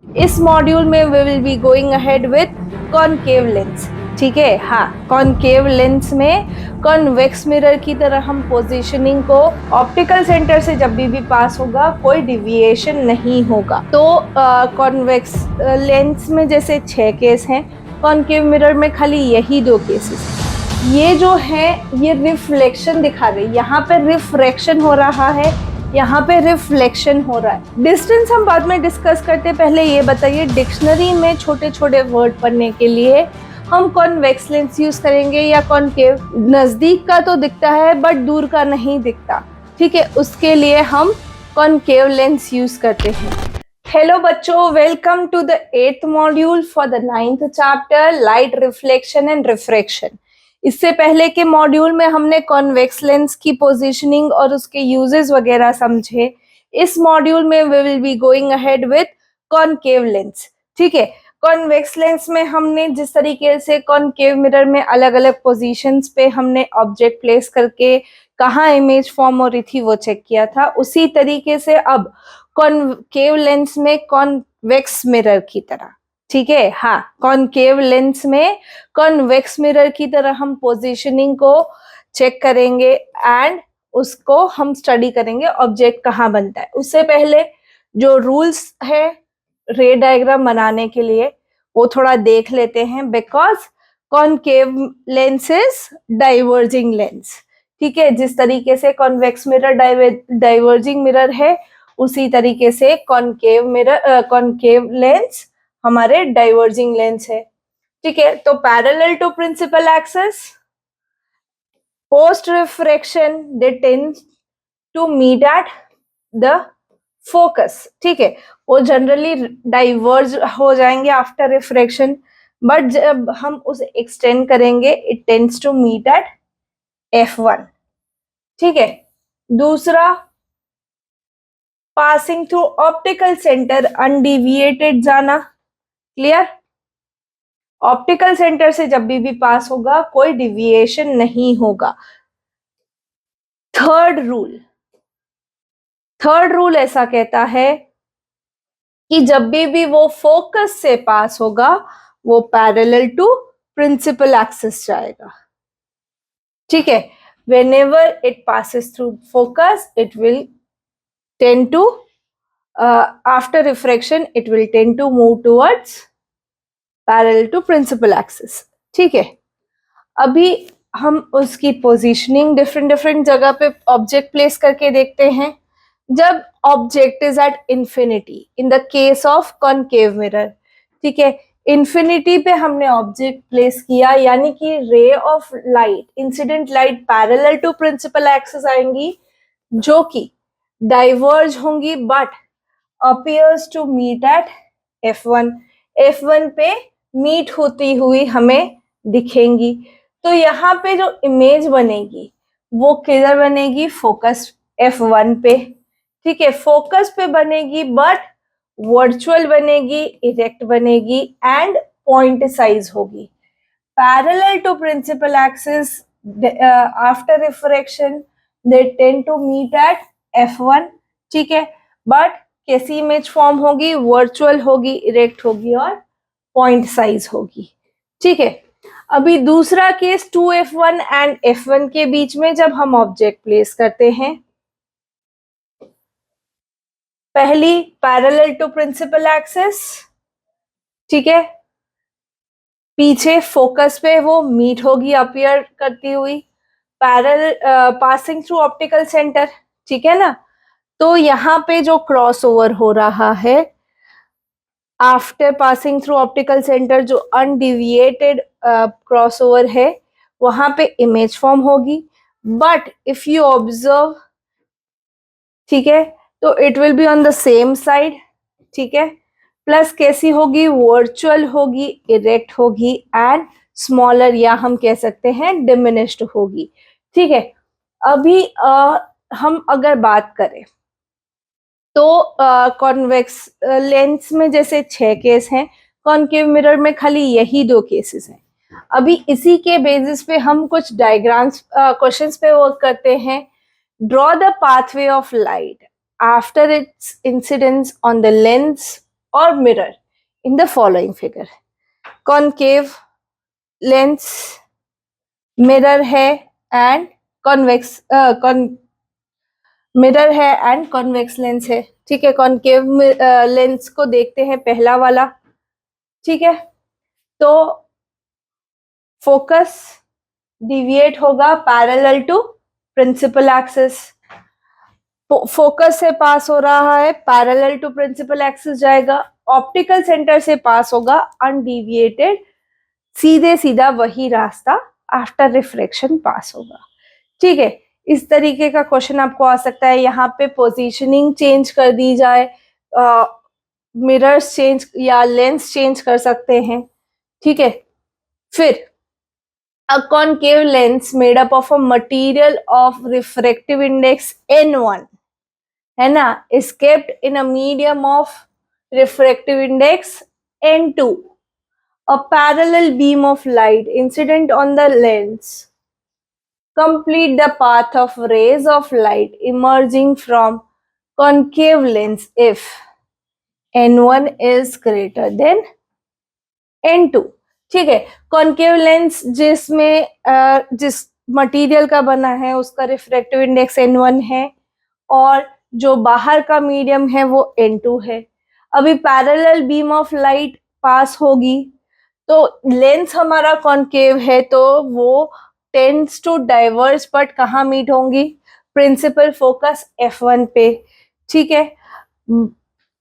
इस मॉड्यूल में we will be going ahead with concave lens. ठीक है, हाँ, कॉनकेव लेंस में कॉन्वेक्स मिरर की तरह हम पोजीशनिंग को ऑप्टिकल सेंटर से जब भी पास होगा कोई डिविएशन नहीं होगा। तो कॉन्वेक्स लेंस में जैसे 6 केस हैं, कॉनकेव मिरर में खाली यही 2 केसेस हैं। ये जो है ये रिफ्लेक्शन दिखा रही है, यहाँ पे रिफ्रैक्शन हो रहा है, यहाँ पे रिफ्लेक्शन हो रहा है। डिस्टेंस हम बाद में डिस्कस करते, पहले ये बताइए डिक्शनरी में छोटे छोटे वर्ड पढ़ने के लिए हम कॉन्वेक्स लेंस यूज करेंगे या कॉनकेव? नजदीक का तो दिखता है बट दूर का नहीं दिखता। ठीक है, उसके लिए हम कॉनकेव लेंस यूज करते हैं। हेलो बच्चों, welcome to the 8th module for the 9th chapter light reflection and refraction. इससे पहले के मॉड्यूल में हमने कॉन्वेक्स लेंस की पोजीशनिंग और उसके यूजेस वगैरह समझे। इस मॉड्यूल में we will be going ahead with concave lens. ठीक है, कॉन्वेक्स लेंस में हमने जिस तरीके से कॉनकेव मिरर में अलग अलग पोजीशंस पे हमने ऑब्जेक्ट प्लेस करके कहाँ इमेज फॉर्म हो रही थी वो चेक किया था, उसी तरीके से अब कॉनकेव लेंस में कॉन्वेक्स मिरर की तरह। ठीक है, हाँ, कॉनकेव लेंस में कॉन्वेक्स मिरर की तरह हम पोजीशनिंग को चेक करेंगे एंड उसको हम स्टडी करेंगे ऑब्जेक्ट कहाँ बनता है। उससे पहले जो रूल्स है रे डायग्राम बनाने के लिए वो थोड़ा देख लेते हैं। Because concave lens is diverging lens. ठीक है, जिस तरीके से कॉन्वेक्स मिरर डाइवर्जिंग मिरर है, उसी तरीके से कॉनकेव लेंस हमारे डाइवर्जिंग लेंस है। ठीक है, तो parallel to principal axis, post refraction they tend to meet at the focus. ठीक है, वो जनरली डाइवर्ज हो जाएंगे आफ्टर रिफ्रैक्शन, बट जब हम उसे एक्सटेंड करेंगे it tends to meet at F1। ठीक है, दूसरा passing through optical centre undeviated जाना। क्लियर? ऑप्टिकल सेंटर से जब भी पास होगा कोई डिविएशन नहीं होगा। थर्ड रूल ऐसा कहता है कि जब भी वो फोकस से पास होगा वो पैरेलल टू प्रिंसिपल एक्सिस जाएगा। ठीक है, whenever it passes through focus it will tend to after refraction it will tend to move towards parallel to principal axis। ठीक है, अभी हम उसकी पोजीशनिंग डिफरेंट जगह पे ऑब्जेक्ट प्लेस करके देखते हैं। जब object is at infinity in the case of concave mirror, ठीक है, इंफिनिटी पे हमने ऑब्जेक्ट प्लेस किया, यानी कि ray of light, incident light parallel to principal axis आएंगी जो कि डाइवर्ज होंगी but appears to meet at F1 पे मीट होती हुई हमें दिखेंगी। तो यहाँ पे जो इमेज बनेगी वो किधर बनेगी? फोकस F1 पे। ठीक है, फोकस पे बनेगी बट वर्चुअल बनेगी, इरेक्ट बनेगी एंड पॉइंट साइज होगी। Parallel to principal axis after refraction they tend to meet at F1। ठीक है, बट कैसी इमेज फॉर्म होगी? वर्चुअल होगी, इरेक्ट होगी और पॉइंट साइज होगी। ठीक है, अभी दूसरा केस 2F1 एंड F1 के बीच में जब हम ऑब्जेक्ट प्लेस करते हैं, पहली पैरेलल टू प्रिंसिपल एक्सिस, ठीक है, पीछे फोकस पे वो मीट होगी अपीयर करती हुई, parallel passing through optical centre. ठीक है ना, तो यहाँ पे जो क्रॉस ओवर हो रहा है after passing through optical centre, जो अनडिविएटेड क्रॉस ओवर है, वहां पे इमेज फॉर्म होगी। बट इफ यू ऑब्जर्व, ठीक है, तो it will be on the same side. ठीक है, प्लस कैसी होगी? वर्चुअल होगी, इरेक्ट होगी एंड स्मॉलर, या हम कह सकते हैं डिमिनिश्ड होगी। ठीक है, अभी हम अगर बात करें तो कॉन्वेक्स लेंस में जैसे 6 केस हैं, कॉनकेव मिरर में खाली यही 2 केसेस हैं। अभी इसी के बेसिस पे हम कुछ डायग्राम्स क्वेश्चंस पे वर्क करते हैं। Draw the pathway of light after it's incidence on the lens or mirror in the following figure. Concave lens mirror है and convex मिरर है एंड कॉन्वेक्स लेंस है, ठीक है। कॉन्केव लेंस को देखते हैं, पहला वाला, ठीक है। तो फोकस डिविएट होगा parallel to principal axis, focus से पास हो रहा है, पैरेलल टू प्रिंसिपल एक्सिस जाएगा, ऑप्टिकल सेंटर से पास होगा अनडिविएटेड, सीधे सीधा वही रास्ता आफ्टर रिफ्रैक्शन पास होगा, ठीक है। इस तरीके का क्वेश्चन आपको आ सकता है। यहाँ पे पोजीशनिंग चेंज कर दी जाए, मिरर्स चेंज या लेंस चेंज कर सकते हैं, ठीक है। फिर a concave lens made up of a material of refractive index n1 है ना, is kept in a medium of refractive index n2. A parallel beam of light incident on the lens complete the path of rays of light emerging from concave lens if n1 is greater than n2, ठीक है। Concave lens जिसमें जिस material का बना है उसका refractive index n1 है और जो बाहर का मीडियम है वो n2 है। अभी parallel beam of light pass होगी तो लेंस हमारा कॉन्केव है तो वो टेंड्स टू डाइवर्ज, बट कहाँ मीट होंगी, प्रिंसिपल फोकस f1 पे, ठीक है।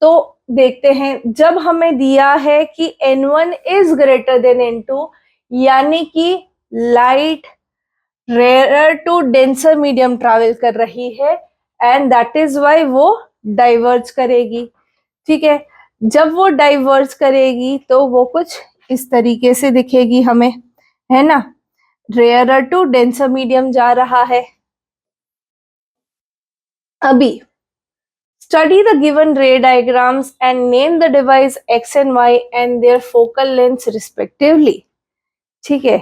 तो देखते हैं, जब हमें दिया है कि n1 is greater than n2 यानी कि light rarer to denser medium travel कर रही है एंड दैट इज व्हाई वो डाइवर्ज करेगी, ठीक है। जब वो डाइवर्ज करेगी तो वो कुछ इस तरीके से दिखेगी हमें, है ना, रेयर टू डेंसर मीडियम जा रहा है। अभी study the given ray diagrams and name the device X and Y and their focal lengths respectively, ठीक है।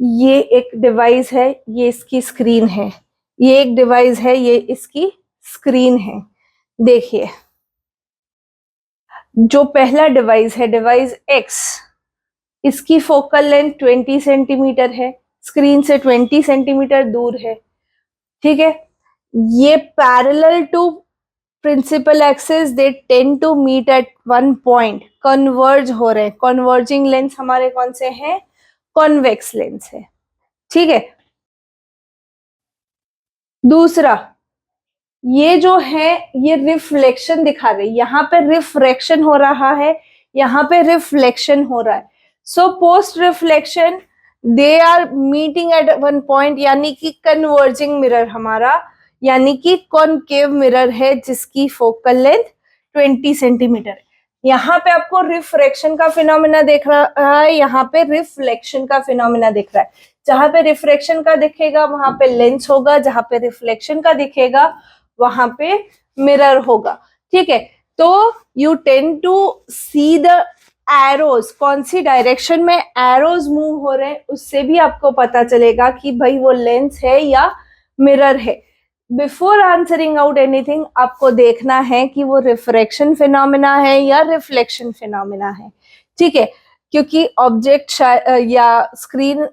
ये एक डिवाइस है, ये इसकी स्क्रीन है, ये एक डिवाइस है, ये इसकी स्क्रीन है। देखिए जो पहला डिवाइस है, डिवाइस X, इसकी फोकल लेंथ 20 सेंटीमीटर है, स्क्रीन से 20 सेंटीमीटर दूर है, ठीक है। ये parallel to principal axis they tend to meet at one point, converge हो रहे हैं। कन्वर्जिंग लेंस हमारे कौन से हैं, कॉन्वेक्स लेंस है, ठीक है। दूसरा, ये जो है ये रिफ्लेक्शन दिखा रही है, यहाँ पे रिफ्रैक्शन हो रहा है, यहाँ पे रिफ्लेक्शन हो रहा है। So post reflection they are meeting at one point, यानी कि कन्वर्जिंग मिरर हमारा, यानी कि कॉनकेव मिरर है जिसकी फोकल लेंथ 20 सेंटीमीटर है। यहाँ पे आपको रिफ्रैक्शन का फिनोमेना देख रहा है, यहाँ पे रिफ्लेक्शन का फिनोमेना दिख रहा है। जहां पे रिफ्रैक्शन का दिखेगा वहां पे लेंस होगा, जहां पे रिफ्लेक्शन का दिखेगा वहां पे मिरर होगा, ठीक है। तो you tend to see the arrows, कौन सी डायरेक्शन में एरोज मूव हो रहे हैं उससे भी आपको पता चलेगा कि भाई वो लेंस है या मिरर है। बिफोर आंसरिंग आउट एनीथिंग आपको देखना है कि वो रिफ्रैक्शन फिनोमेना है या रिफ्लेक्शन फिनोमेना है, ठीक है। क्योंकि ऑब्जेक्ट या स्क्रीन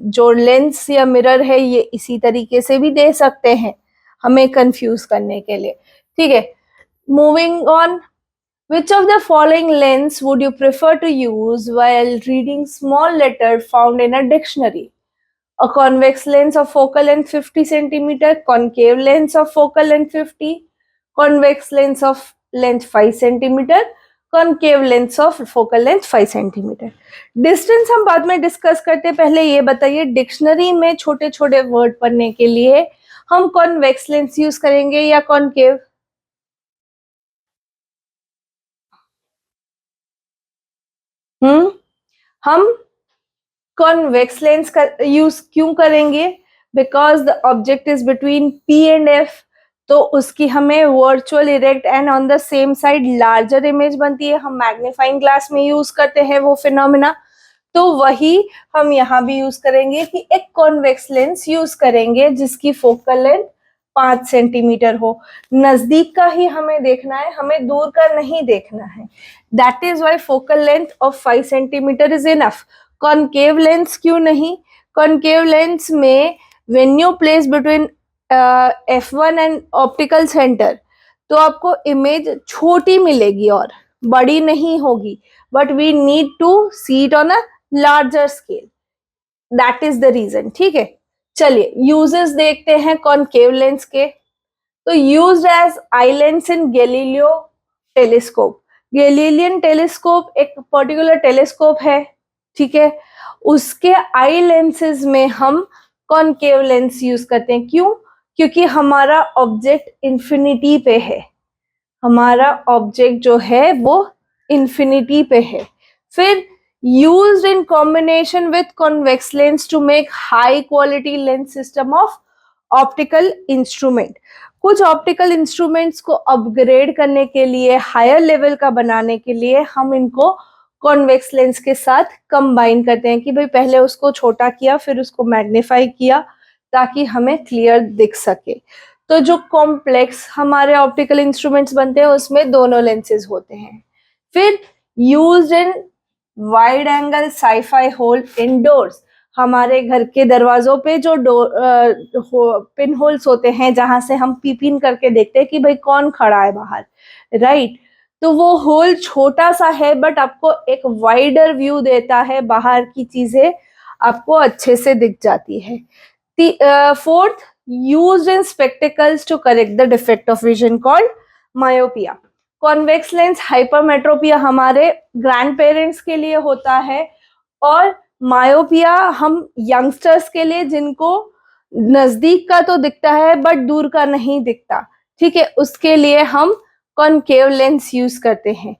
जो लेंस या मिरर है ये इसी तरीके से भी दे सकते हैं हमें कंफ्यूज करने के लिए, ठीक है। Moving on, which of the following lens would you prefer to use while reading small letter found in a dictionary? A convex lens of focal length 50 centimeter, concave lens of focal length 50, convex lens of length 5 centimeter, concave lens of focal length 5 centimeter. Distance हम बाद में discuss करते, पहले ये बताइए dictionary में छोटे छोटे वर्ड पढ़ने के लिए हम कॉन्वेक्स लेंस यूज करेंगे या कॉनकेव? हम कॉन्वेक्स लेंस का यूज क्यों करेंगे? Because the object is between P and F, तो उसकी हमें virtual erect and on the same side larger image बनती है। हम मैग्नीफाइंग ग्लास में यूज करते हैं वो फिनोमिना, तो वही हम यहाँ भी यूज करेंगे कि एक कॉन्वेक्स लेंस यूज करेंगे जिसकी फोकल लेंथ 5 सेंटीमीटर हो, नजदीक का ही हमें देखना है, हमें दूर का नहीं देखना है। That is why focal length of 5 centimetre is enough. Concave lens क्यों नहीं? कॉनकेव लेंस में when you place between f1 and optical centre, तो आपको इमेज छोटी मिलेगी और बड़ी नहीं होगी, but we need to see it on a larger scale, that is the reason. ठीक है, चलिए यूजेस देखते हैं कॉनकेव लेंस के। तो used as eye lens in Galileo telescope. Galilean telescope एक पर्टिकुलर टेलीस्कोप है, ठीक है, उसके आई लेंसेज में हम कॉनकेव लेंस यूज करते हैं। क्यों? क्योंकि हमारा ऑब्जेक्ट इंफिनिटी पे है, हमारा ऑब्जेक्ट जो है वो इंफिनिटी पे है। फिर used in combination with convex lens to make high quality lens system of optical instrument। कुछ ऑप्टिकल इंस्ट्रूमेंट्स को अपग्रेड करने के लिए, हायर लेवल का बनाने के लिए हम इनको कॉन्वेक्स लेंस के साथ कंबाइन करते हैं कि भाई पहले उसको छोटा किया फिर उसको मैग्नीफाई किया ताकि हमें क्लियर दिख सके। तो जो कॉम्प्लेक्स हमारे ऑप्टिकल इंस्ट्रूमेंट्स बनते हैं उसमें दोनों लेंसेज होते हैं। फिर used in wide angle sci-fi hole indoors. हमारे घर के दरवाजों पे जो पिन होल्स होते हैं जहां से हम पीपिन करके देखते हैं कि भाई कौन खड़ा है बाहर, राइट? तो वो होल छोटा सा है बट आपको एक वाइडर व्यू देता है, बाहर की चीजें आपको अच्छे से दिख जाती है। Fourth, used in spectacles to correct the defect of vision called myopia. Convex lens hypermetropia हमारे ग्रैंड पेरेंट्स के लिए होता है, और मायोपिया हम यंगस्टर्स के लिए जिनको नजदीक का तो दिखता है बट दूर का नहीं दिखता, ठीक है, उसके लिए हम कॉनकेव लेंस यूज करते हैं।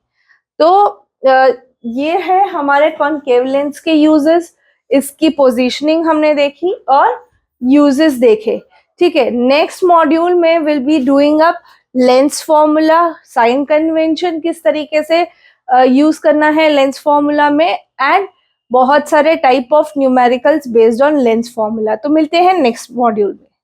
तो ये है हमारे कॉनकेव लेंस के यूजेस, इसकी पोजीशनिंग हमने देखी और यूजेस देखे, ठीक है। नेक्स्ट मॉड्यूल में will be doing up lens formula, sign convention किस तरीके से यूज करना है लेंस फॉर्मूला में, एंड बहुत सारे type of numericals based on lens formula. तो मिलते हैं नेक्स्ट मॉड्यूल में।